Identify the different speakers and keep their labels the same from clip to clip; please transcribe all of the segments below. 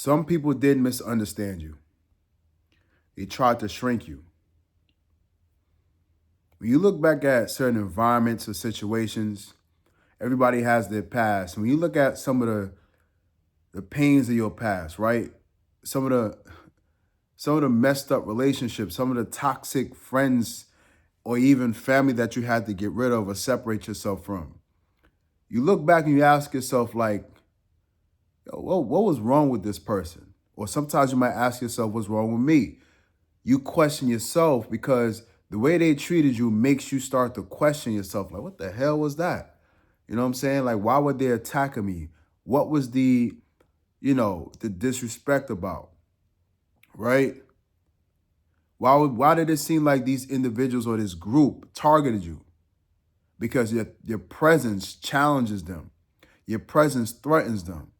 Speaker 1: Some people did misunderstand you. They tried to shrink you. When you look back at certain environments or situations, everybody has their past. When you look at some of the pains of your past, right? Some of the messed up relationships, some of the toxic friends or even family that you had to get rid of or separate yourself from. You look back and you ask yourself, like, yo, what was wrong with this person? Or sometimes you might ask yourself, what's wrong with me? You question yourself because the way they treated you makes you start to question yourself. Like, what the hell was that? You know what I'm saying? Like, why were they attacking me? What was the disrespect about? Right? Why did it seem like these individuals or this group targeted you? Because your presence challenges them. Your presence threatens them.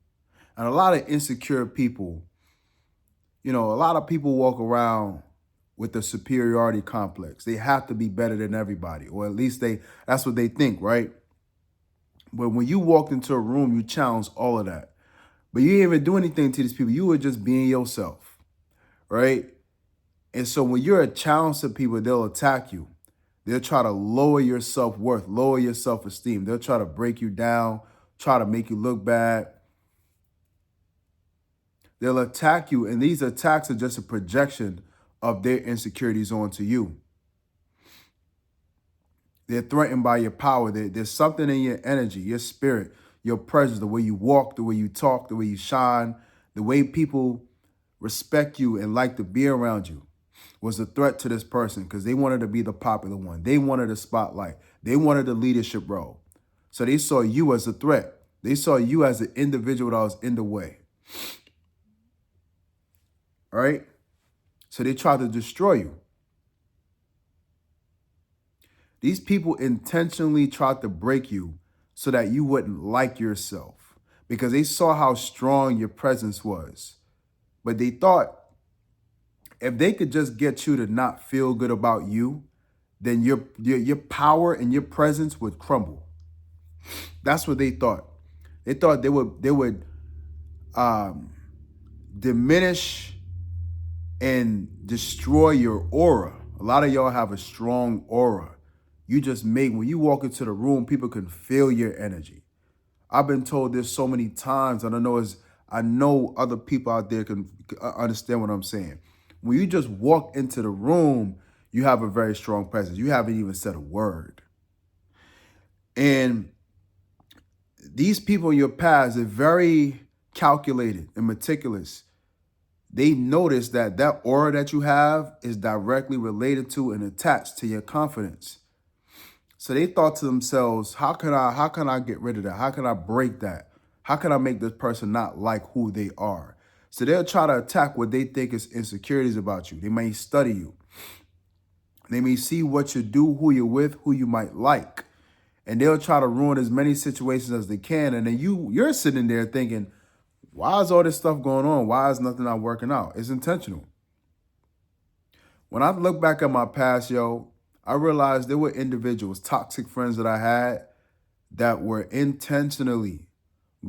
Speaker 1: And a lot of insecure people, a lot of people walk around with a superiority complex. They have to be better than everybody, or at least that's what they think, right? But when you walked into a room, you challenged all of that. But you didn't even do anything to these people. You were just being yourself, right? And so when you're a challenge to people, they'll attack you. They'll try to lower your self-worth, lower your self-esteem. They'll try to break you down, try to make you look bad. They'll attack you, and these attacks are just a projection of their insecurities onto you. They're threatened by your power. There's something in your energy, your spirit, your presence, the way you walk, the way you talk, the way you shine, the way people respect you and like to be around you was a threat to this person because they wanted to be the popular one. They wanted the spotlight. They wanted the leadership role. So they saw you as a threat. They saw you as an individual that was in the way. All right? So they tried to destroy you. These people intentionally tried to break you so that you wouldn't like yourself because they saw how strong your presence was. But they thought if they could just get you to not feel good about you, then your power and your presence would crumble. That's what they thought. They thought they would diminish and destroy your aura. A lot of y'all have a strong aura. When you walk into the room, people can feel your energy. I've been told this so many times, and I know other people out there can understand what I'm saying. When you just walk into the room, you have a very strong presence. You haven't even said a word. And these people in your past are very calculated and meticulous. They notice that aura that you have is directly related to and attached to your confidence. So they thought to themselves, how can I get rid of that? How can I break that? How can I make this person not like who they are? So they'll try to attack what they think is insecurities about you. They may study you. They may see what you do, who you're with, who you might like. And they'll try to ruin as many situations as they can. And then you're sitting there thinking, why is all this stuff going on? Why is nothing not working out? It's intentional. When I look back at my past, I realized there were individuals, toxic friends that I had that were intentionally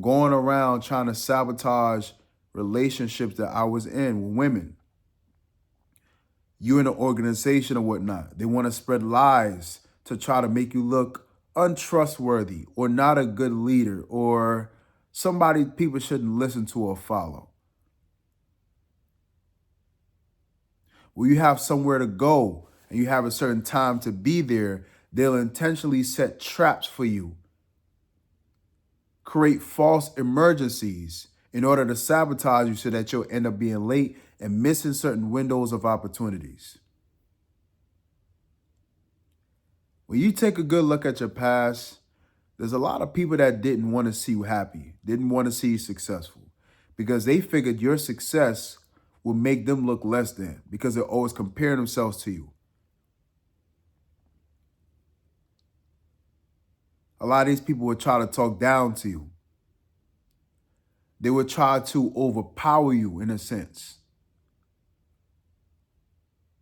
Speaker 1: going around trying to sabotage relationships that I was in with women. You in an organization or whatnot. They want to spread lies to try to make you look untrustworthy or not a good leader or somebody people shouldn't listen to or follow. When you have somewhere to go and you have a certain time to be there, they'll intentionally set traps for you, create false emergencies in order to sabotage you so that you'll end up being late and missing certain windows of opportunities. When you take a good look at your past, there's a lot of people that didn't want to see you happy, didn't want to see you successful, because they figured your success would make them look less than, because they're always comparing themselves to you. A lot of these people would try to talk down to you. They would try to overpower you in a sense.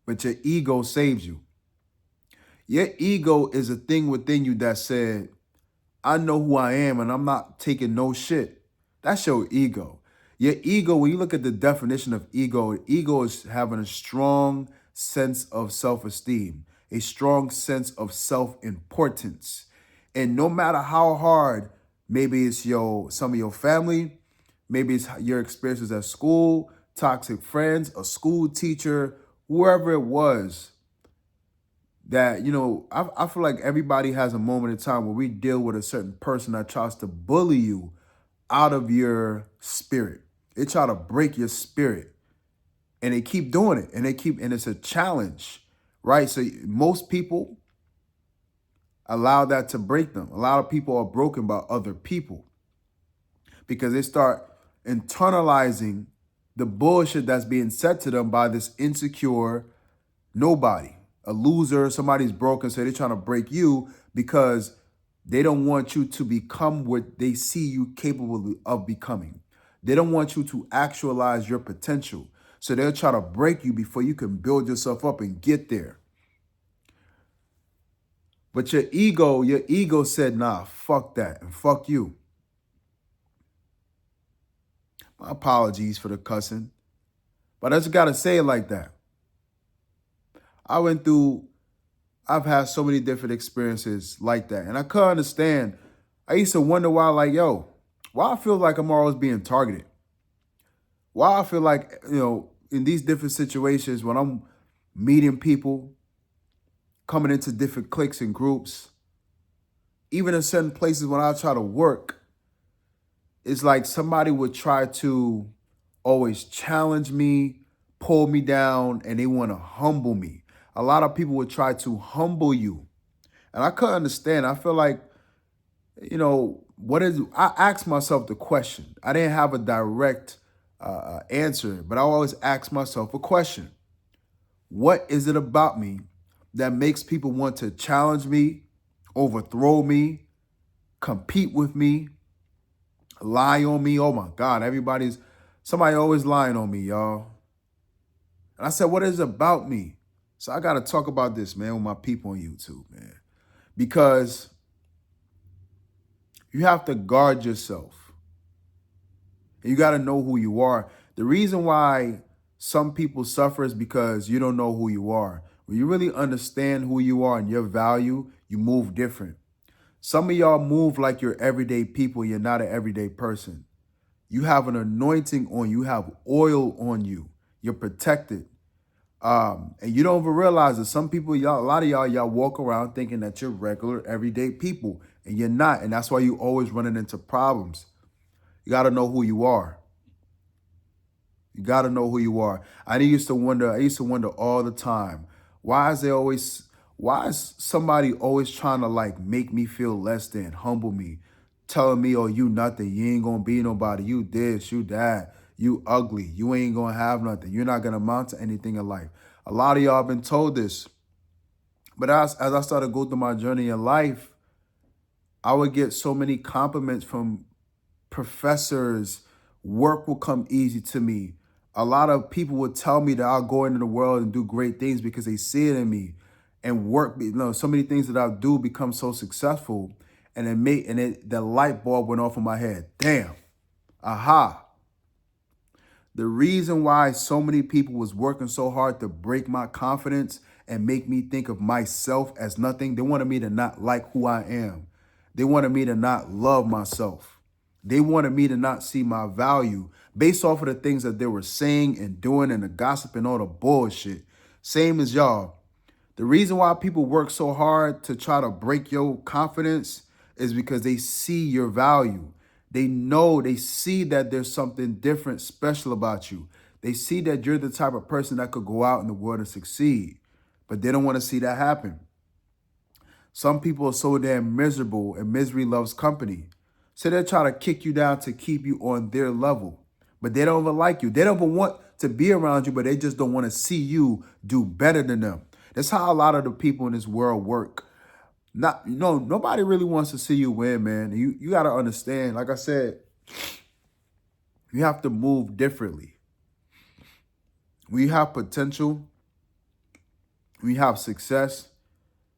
Speaker 1: But your ego saves you. Your ego is a thing within you that said, I know who I am and I'm not taking no shit. That's your ego. Your ego, when you look at the definition of ego is having a strong sense of self-esteem, a strong sense of self-importance. And no matter how hard, maybe it's some of your family, maybe it's your experiences at school, toxic friends, a school teacher, whoever it was, that, I feel like everybody has a moment in time where we deal with a certain person that tries to bully you out of your spirit. They try to break your spirit, and they keep doing it, and it's a challenge, right? So most people allow that to break them. A lot of people are broken by other people because they start internalizing the bullshit that's being said to them by this insecure nobody, a loser, somebody's broken. So they're trying to break you because they don't want you to become what they see you capable of becoming. They don't want you to actualize your potential. So they'll try to break you before you can build yourself up and get there. But your ego said, nah, fuck that and fuck you. My apologies for the cussing, but I just got to say it like that. I've had so many different experiences like that. And I couldn't understand. I used to wonder why, like, why I feel like I'm always being targeted. Why I feel like, in these different situations when I'm meeting people, coming into different cliques and groups, even in certain places when I try to work, it's like somebody would try to always challenge me, pull me down, and they want to humble me. A lot of people would try to humble you. And I couldn't understand. I feel like, I asked myself the question. I didn't have a direct answer, but I always ask myself a question. What is it about me that makes people want to challenge me, overthrow me, compete with me, lie on me? Oh my God, somebody always lying on me, y'all. And I said, what is it about me? So I got to talk about this, man, with my people on YouTube, man, because you have to guard yourself. You got to know who you are. The reason why some people suffer is because you don't know who you are. When you really understand who you are and your value, you move different. Some of y'all move like you're everyday people. You're not an everyday person. You have an anointing on you. You have oil on you. You're protected. And you don't even realize that some people, a lot of y'all walk around thinking that you're regular, everyday people, and you're not. And that's why you always running into problems. You got to know who you are. You got to know who you are. I used to wonder all the time, why is somebody always trying to like make me feel less than, humble me, telling me, oh, you nothing, you ain't going to be nobody, you this, you that, you ugly, you ain't going to have nothing, you're not going to amount to anything in life. A lot of y'all have been told this. But as I started to go through my journey in life, I would get so many compliments from professors. Work will come easy to me. A lot of people would tell me that I'll go into the world and do great things because they see it in me, and work. So many things that I'll do become so successful, and the light bulb went off in my head. Damn, aha. The reason why so many people was working so hard to break my confidence and make me think of myself as nothing, they wanted me to not like who I am. They wanted me to not love myself. They wanted me to not see my value based off of the things that they were saying and doing and the gossip and all the bullshit. Same as y'all. The reason why people work so hard to try to break your confidence is because they see your value. They see that there's something different, special about you. They see that you're the type of person that could go out in the world and succeed, but they don't want to see that happen. Some people are so damn miserable, and misery loves company. So they're trying to kick you down to keep you on their level, but they don't even like you. They don't even want to be around you, but they just don't want to see you do better than them. That's how a lot of the people in this world work. Nobody really wants to see you win, man. You got to understand, like I said, you have to move differently. When you have potential, when you have success,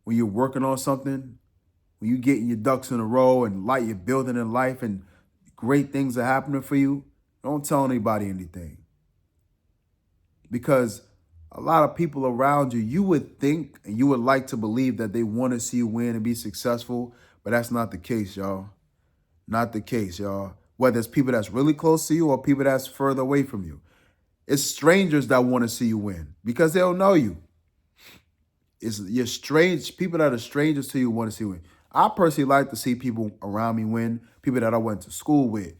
Speaker 1: when you're working on something, when you're getting your ducks in a row and you're building in life and great things are happening for you, Don't tell anybody anything. Because a lot of people around you, you would think and you would like to believe that they want to see you win and be successful, but that's not the case, y'all. Not the case, y'all. Whether it's people that's really close to you or people that's further away from you. It's strangers that want to see you win because they don't know you. It's your strange people that are strangers to you want to see you win. I personally like to see people around me win, people that I went to school with,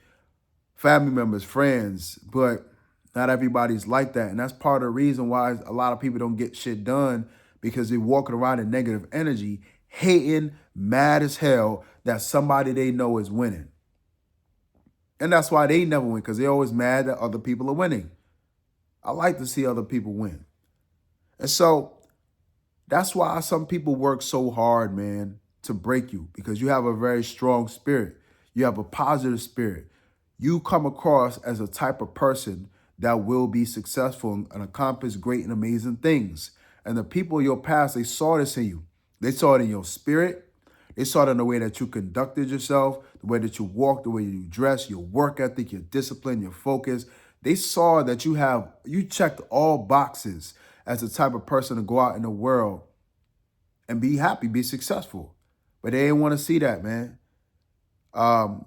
Speaker 1: family members, friends, but not everybody's like that. And that's part of the reason why a lot of people don't get shit done because they're walking around in negative energy, hating, mad as hell that somebody they know is winning. And that's why they never win, because they're always mad that other people are winning. I like to see other people win. And so that's why some people work so hard, man, to break you, because you have a very strong spirit. You have a positive spirit. You come across as a type of person that will be successful and accomplish great and amazing things. And the people in your past, they saw this in you. They saw it in your spirit. They saw it in the way that you conducted yourself, the way that you walked, the way you dress, your work ethic, your discipline, your focus. They saw that you checked all boxes as the type of person to go out in the world and be happy, be successful. But they didn't want to see that, man.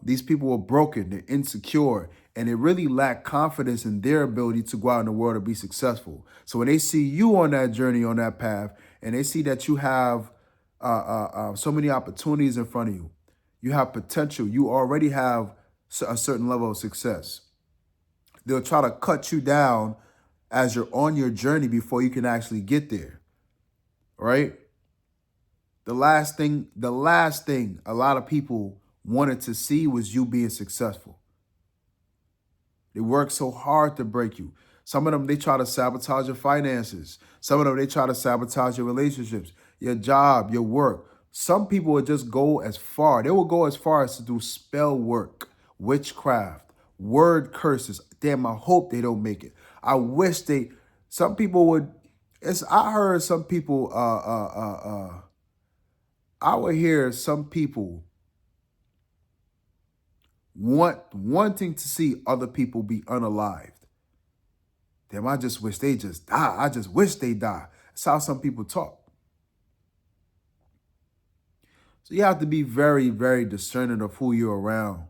Speaker 1: These people were broken, they're insecure, and they really lack confidence in their ability to go out in the world and be successful. So when they see you on that journey, on that path, and they see that you have so many opportunities in front of you, you have potential, you already have a certain level of success, they'll try to cut you down as you're on your journey before you can actually get there, right? The last thing a lot of people wanted to see was you being successful. They work so hard to break you. Some of them, they try to sabotage your finances. Some of them, they try to sabotage your relationships, your job, your work. Some people would just go as far. They will go as far as to do spell work, witchcraft, word curses. Damn, I hope they don't make it. I wish some people would, I heard some people, I would hear some people wanting to see other people be unalived. Damn, I just wish they just die. I just wish they die. That's how some people talk. So you have to be very, very discerning of who you're around.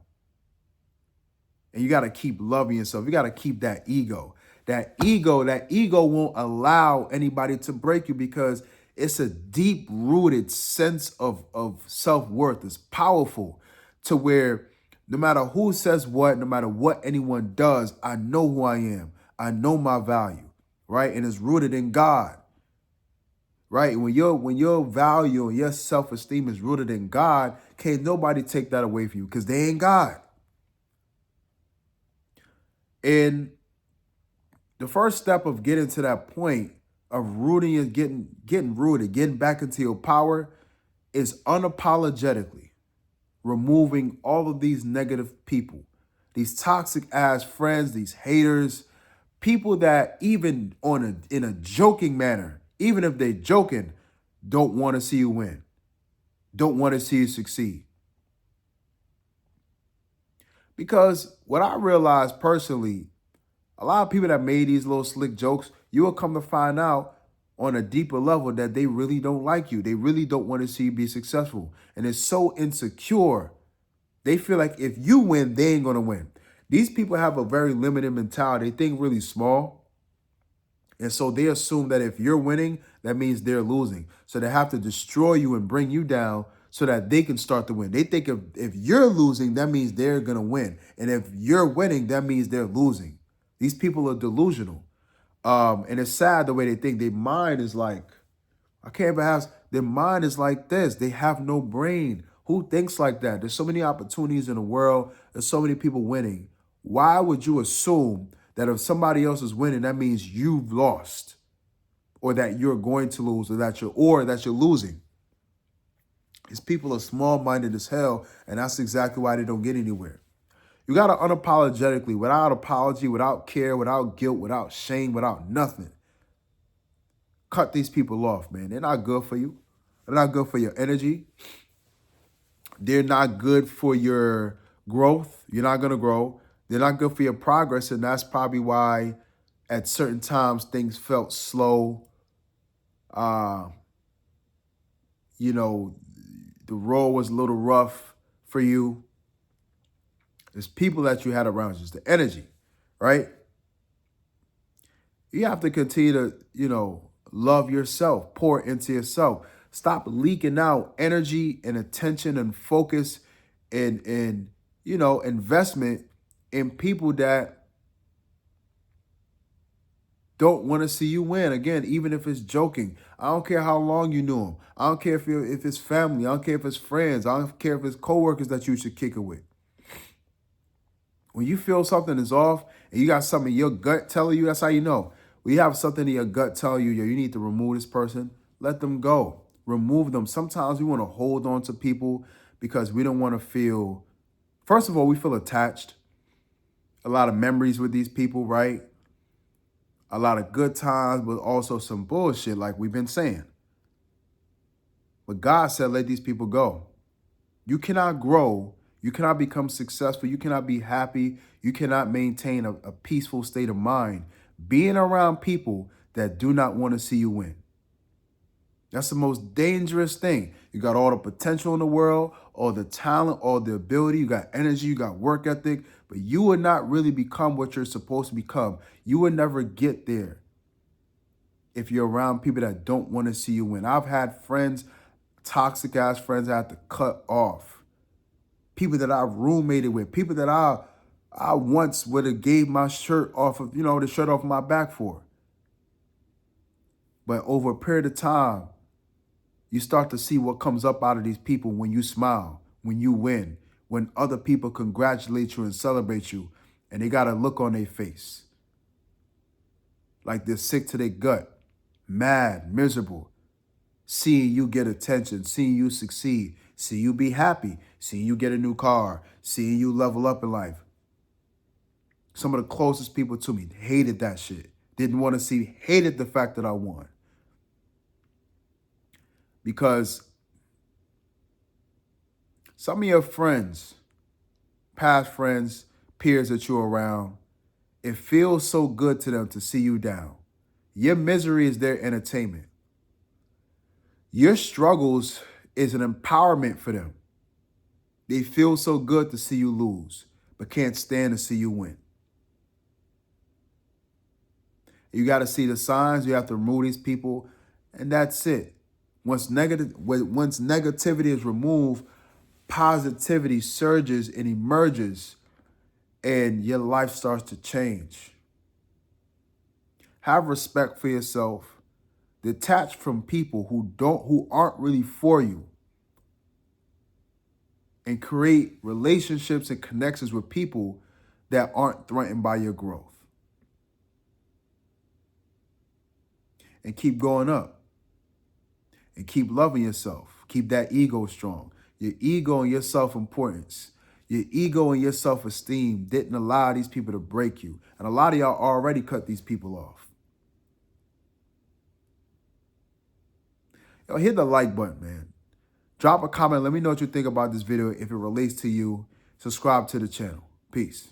Speaker 1: And you got to keep loving yourself. You got to keep that ego. That ego won't allow anybody to break you because it's a deep-rooted sense of self-worth. It's powerful to where no matter who says what, no matter what anyone does, I know who I am. I know my value, right? And it's rooted in God, right? When your value and your self-esteem is rooted in God, can't nobody take that away from you because they ain't God. And the first step of getting to that point of rooting and getting rooted, getting back into your power is unapologetically removing all of these negative people, these toxic ass friends, these haters, people that even in a joking manner, even if they're joking, don't want to see you win, don't want to see you succeed. Because what I realized personally, a lot of people that made these little slick jokes, you will come to find out on a deeper level that they really don't like you. They really don't want to see you be successful. And it's so insecure. They feel like if you win, they ain't going to win. These people have a very limited mentality. They think really small. And so they assume that if you're winning, that means they're losing. So they have to destroy you and bring you down so that they can start to win. They think if you're losing, that means they're going to win. And if you're winning, that means they're losing. These people are delusional. And it's sad the way they think. Their mind is like, I can't even ask, their mind is like this. They have no brain. Who thinks like that? There's so many opportunities in the world. There's so many people winning. Why would you assume that if somebody else is winning, that means you've lost, or that you're going to lose, or that you're losing? These people are small-minded as hell, and that's exactly why they don't get anywhere. You got to unapologetically, without apology, without care, without guilt, without shame, without nothing, cut these people off, man. They're not good for you. They're not good for your energy. They're not good for your growth. You're not going to grow. They're not good for your progress, and that's probably why at certain times things felt slow. Uh, you know, the road was a little rough for you. There's people that you had around you, it's the energy, right? You have to continue to, love yourself, pour into yourself. Stop leaking out energy and attention and focus and investment in people that don't want to see you win. Again, even if it's joking. I don't care how long you knew him. I don't care if it's family. I don't care if it's friends. I don't care if it's coworkers that you should kick it with. When you feel something is off and you got something in your gut telling you, that's how you know. When you have something in your gut telling you, yo, you need to remove this person, let them go. Remove them. Sometimes we want to hold on to people because we don't want to feel, first of all, we feel attached. A lot of memories with these people, right? A lot of good times, but also some bullshit like we've been saying. But God said, let these people go. You cannot grow. You cannot become successful. You cannot be happy. You cannot maintain a peaceful state of mind being around people that do not want to see you win. That's the most dangerous thing. You got all the potential in the world, all the talent, all the ability. You got energy, you got work ethic, but you would not really become what you're supposed to become. You would never get there if you're around people that don't want to see you win. I've had friends, toxic ass friends I had to cut off. People that I roommated with, people that I once would have gave my shirt off of, the shirt off my back for. But over a period of time, you start to see what comes up out of these people when you smile, when you win, when other people congratulate you and celebrate you, and they got a look on their face. Like they're sick to their gut, mad, miserable, seeing you get attention, seeing you succeed, seeing you be happy, seeing you get a new car, seeing you level up in life. Some of the closest people to me hated that shit. Didn't want to see, hated the fact that I won. Because some of your friends, past friends, peers that you're around, it feels so good to them to see you down. Your misery is their entertainment. Your struggles is an empowerment for them. They feel so good to see you lose, but can't stand to see you win. You got to see the signs. You have to remove these people, and that's it. Once negativity is removed, positivity surges and emerges, and your life starts to change. Have respect for yourself. Detach from people who aren't really for you, and create relationships and connections with people that aren't threatened by your growth. And keep going up. And keep loving yourself. Keep that ego strong. Your ego and your self-importance, your ego and your self-esteem didn't allow these people to break you. And a lot of y'all already cut these people off. Yo, hit the like button, man. Drop a comment. Let me know what you think about this video. If it relates to you, subscribe to the channel. Peace.